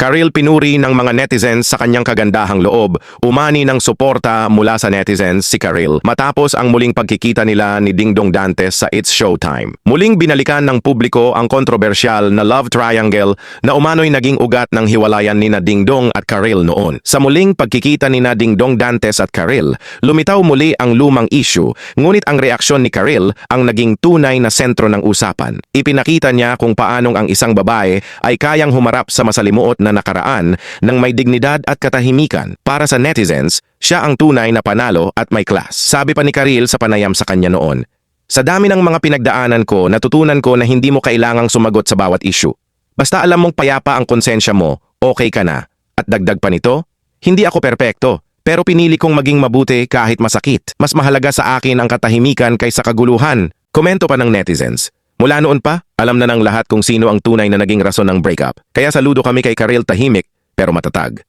Karil pinuri ng mga netizens sa kanyang kagandahang loob, umani ng suporta mula sa netizens si Karil matapos ang muling pagkikita nila ni Dingdong Dantes sa It's Showtime. Muling binalikan ng publiko ang kontrobersyal na love triangle na umano'y naging ugat ng hiwalayan ni Dingdong at Karil noon. Sa muling pagkikita ni Dingdong Dantes at Karil, lumitaw muli ang lumang issue, ngunit ang reaksyon ni Karil ang naging tunay na sentro ng usapan. Ipinakita niya kung paanong ang isang babae ay kayang humarap sa masalimuot na nakaraan ng may dignidad at katahimikan. Para sa netizens, siya ang tunay na panalo at may class. Sabi pa ni Karil sa panayam sa kanya noon, "Sa dami ng mga pinagdaanan ko, natutunan ko na hindi mo kailangang sumagot sa bawat issue. Basta alam mong payapa ang konsensya mo, okay ka na." At dagdag pa nito, "Hindi ako perpekto, pero pinili kong maging mabuti kahit masakit. Mas mahalaga sa akin ang katahimikan kaysa kaguluhan." Komento pa ng netizens, "Mula noon pa, alam na ng lahat kung sino ang tunay na naging rason ng breakup. Kaya saludo kami kay Karil, tahimik pero matatag."